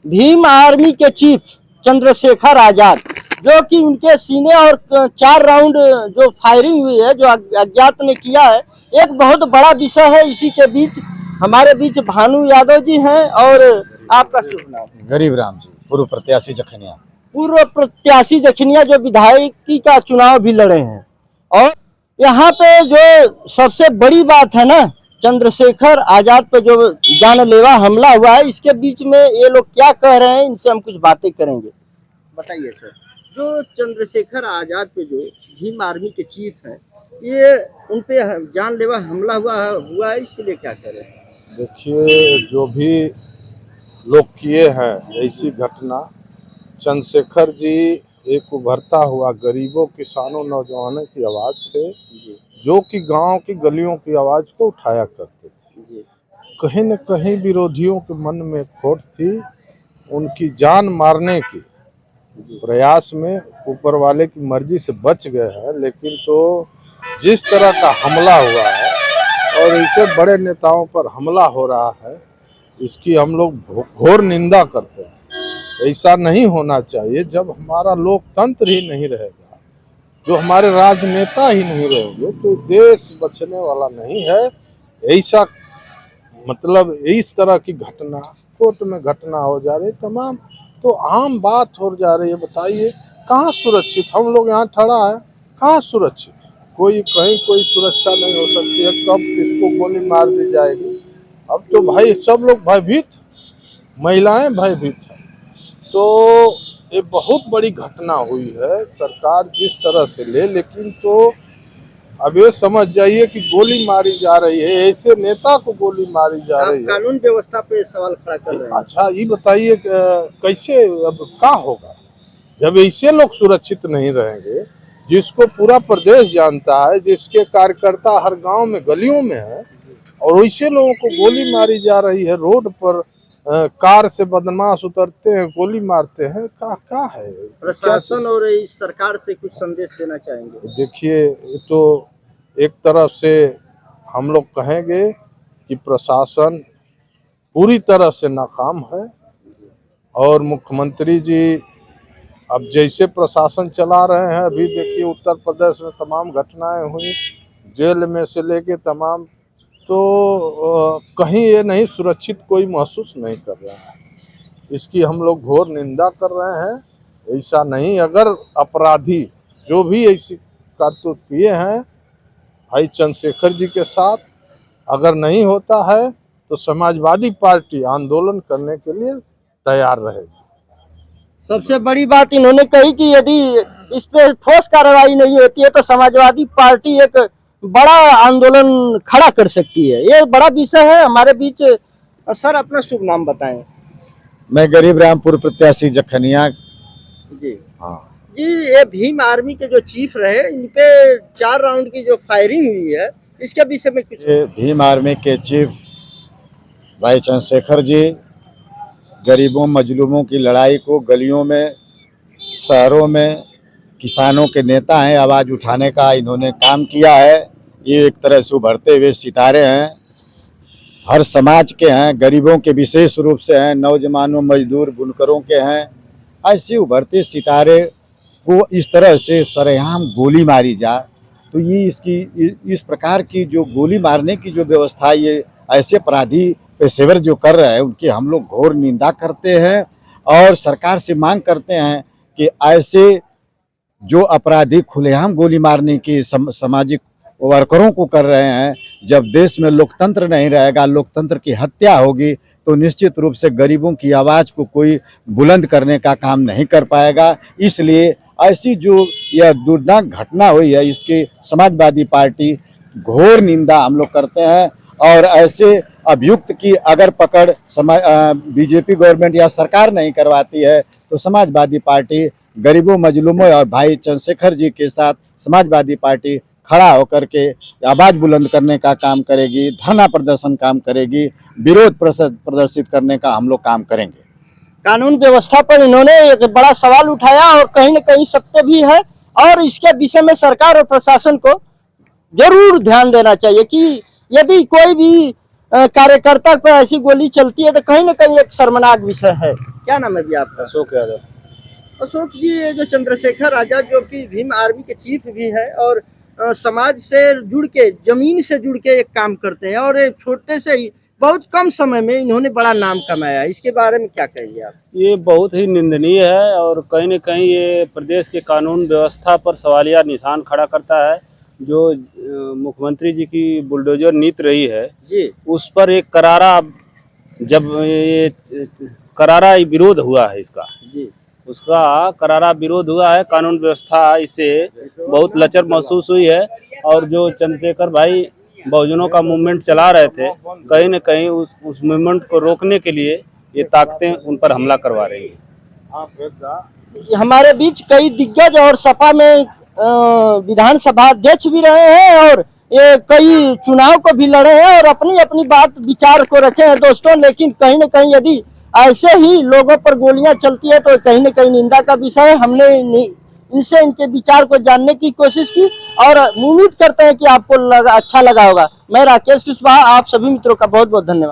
Bhim army के chief Chandrashekhar Azad, जो कि उनके सीने और 4 राउंड जो फायरिंग हुई है, जो अज्ञात ने किया है, एक बहुत बड़ा विषय है। इसी के बीच हमारे बीच भानु यादव जी हैं और आपका शुभ नाम? गरीब राम जी, पूर्व प्रत्याशी जखनिया। पूर्व प्रत्याशी जखनिया जो विधायकी का चुनाव भी लड़े हैं। और यहाँ पे जो सबसे बड़ी बात है ना, चंद्रशेखर आजाद पे जो जानलेवा हमला हुआ है, इसके बीच में ये लोग क्या कह रहे हैं, इनसे हम कुछ बातें करेंगे। बताइए सर, जो चंद्रशेखर आजाद पे जो भीम आर्मी के चीफ हैं, ये उन पे जानलेवा हमला हुआ है, इसके लिए क्या कह रहे हैं? देखिए, जो भी लोग किए हैं ऐसी घटना, चंद्रशेखर जी एक उभरता हुआ गरीबों, किसानों, नौजवानों की आवाज़ थे, जो कि गांव की गलियों की आवाज़ को उठाया करते थे। कहीं न कहीं विरोधियों के मन में खोट थी, उनकी जान मारने की प्रयास में ऊपर वाले की मर्जी से बच गए हैं। लेकिन तो जिस तरह का हमला हुआ है और ऐसे बड़े नेताओं पर हमला हो रहा है, इसकी हम लोग घोर निंदा करते हैं। ऐसा नहीं होना चाहिए। जब हमारा लोकतंत्र ही नहीं रहेगा, जो हमारे राजनेता ही नहीं रहेंगे, तो देश बचने वाला नहीं है। ऐसा मतलब इस तरह की घटना, कोर्ट में घटना हो जा रही, तमाम तो आम बात हो जा रही है। बताइए कहाँ सुरक्षित हम लोग यहाँ खड़ा है, कहाँ सुरक्षित? कोई कहीं कोई सुरक्षा नहीं हो सकती है। कब किसको गोली मार दी जाएगी? अब तो भाई सब लोग भयभीत, महिलाएं भयभीत हैं। तो ये बहुत बड़ी घटना हुई है। सरकार जिस तरह से ले, लेकिन तो अब ये समझ जाइए कि गोली मारी जा रही है, ऐसे नेता को गोली मारी जा रही है। कानून व्यवस्था पे सवाल खड़ा कर रहे हैं। अच्छा, ये बताइए कैसे अब क्या होगा जब ऐसे लोग सुरक्षित नहीं रहेंगे, जिसको पूरा प्रदेश जानता है, जिसके कार्यकर्ता हर गांव में गलियों में है, और वैसे लोगों को गोली मारी जा रही है। रोड पर कार से बदमाश उतरते हैं, गोली मारते हैं। क्या है? प्रशासन और इस सरकार से कुछ संदेश देना चाहेंगे? देखिए, ये तो एक तरफ से हम लोग कहेंगे कि प्रशासन पूरी तरह से नाकाम है, और मुख्यमंत्री जी अब जैसे प्रशासन चला रहे हैं, अभी देखिए उत्तर प्रदेश में तमाम घटनाएं हुई, जेल में से लेके तमाम, तो कहीं ये नहीं सुरक्षित कोई महसूस नहीं कर रहा है। इसकी हम लोग घोर निंदा कर रहे हैं। ऐसा नहीं, अगर अपराधी जो भी ऐसी करतूत किए हैं भाई चंद्रशेखर जी के साथ, अगर नहीं होता है तो समाजवादी पार्टी आंदोलन करने के लिए तैयार रहेगी। सबसे बड़ी बात इन्होंने कही कि यदि इस पे ठोस कार्रवाई नहीं होती है तो समाजवादी पार्टी एक बड़ा आंदोलन खड़ा कर सकती है। ये बड़ा विषय है हमारे बीच। सर, अपना शुभ नाम बताएं। मैं गरीब राम, पूर्व प्रत्याशी जखनिया जी। हाँ जी, ये भीम आर्मी के जो चीफ रहे, इन पे 4 राउंड की जो फायरिंग हुई है, इसके विषय में कुछ? ये भीम आर्मी के चीफ भाई चंद्रशेखर जी गरीबों मजलूमों की लड़ाई को गलियों में, शहरों में, किसानों के नेता हैं, आवाज़ उठाने का इन्होंने काम किया है। ये एक तरह से उभरते हुए सितारे हैं, हर समाज के हैं, गरीबों के विशेष रूप से हैं, नौजवानों, मजदूर, बुनकरों के हैं। ऐसे उभरते सितारे को इस तरह से सरेआम गोली मारी जाए, तो ये इस प्रकार की जो गोली मारने की जो व्यवस्था ये ऐसे अपराधी पेशेवर जो कर रहे हैं, उनकी हम लोग घोर निंदा करते हैं और सरकार से मांग करते हैं कि ऐसे जो अपराधी खुलेआम गोली मारने की सामाजिक वर्करों को कर रहे हैं, जब देश में लोकतंत्र नहीं रहेगा, लोकतंत्र की हत्या होगी, तो निश्चित रूप से गरीबों की आवाज़ को कोई बुलंद करने का काम नहीं कर पाएगा। इसलिए ऐसी जो यह दुर्दांत घटना हुई है, इसकी समाजवादी पार्टी घोर निंदा हम लोग करते हैं। और ऐसे अभियुक्त की अगर पकड़ बीजेपी गवर्नमेंट या सरकार नहीं करवाती है, तो समाजवादी पार्टी गरीबों, मजलूमों और भाई चंद्रशेखर जी के साथ समाजवादी पार्टी खड़ा होकर के आवाज़ बुलंद करने का काम करेगी, धरना प्रदर्शन काम करेगी, विरोध प्रदर्शित करने का हम लोग काम करेंगे। कानून व्यवस्था पर इन्होंने एक बड़ा सवाल उठाया और कहीं न कहीं सत्य भी है, और इसके विषय में सरकार और प्रशासन को जरूर ध्यान देना चाहिए कि यदि कोई भी कार्यकर्ता पर ऐसी गोली चलती है तो कहीं ना कहीं एक शर्मनाक विषय है। क्या नाम है जी आपका? अशोक यादव। अशोक जी, ये जो चंद्रशेखर आजाद जो कि भीम आर्मी के चीफ भी है और समाज से जुड़ के, जमीन से जुड़ के एक काम करते हैं और एक छोटे से ही बहुत कम समय में इन्होंने बड़ा नाम कमाया, इसके बारे में क्या कहेंगे आप? ये बहुत ही निंदनीय है और कहीं न कहीं ये प्रदेश के कानून व्यवस्था पर सवालिया निशान खड़ा करता है। जो मुख्यमंत्री जी की बुलडोजर नीति रही है जी उस पर एक करारा विरोध हुआ है इसका। जी उसका करारा विरोध हुआ है। कानून व्यवस्था इससे बहुत लचर महसूस हुई है और जो चंद्रशेखर भाई बहुजनों का मूवमेंट चला रहे थे, कहीं न कहीं उस मूवमेंट को रोकने के लिए ये ताकतें उन पर हमला करवा रही हैं। हमारे बीच कई दिग्गज और सपा में विधानसभा अध्यक्ष भी रहे हैं और ये कई चुनाव को भी लड़े हैं और अपनी अपनी बात विचार को रखे हैं दोस्तों। लेकिन कहीं न कहीं यदि ऐसे ही लोगों पर गोलियां चलती है तो कहीं न कहीं निंदा का विषय है। हमने इनसे इनके विचार को जानने की कोशिश की और उम्मीद करते हैं कि आपको अच्छा लगा होगा। मैं राकेश कुशवाहा, आप सभी मित्रों का बहुत बहुत धन्यवाद।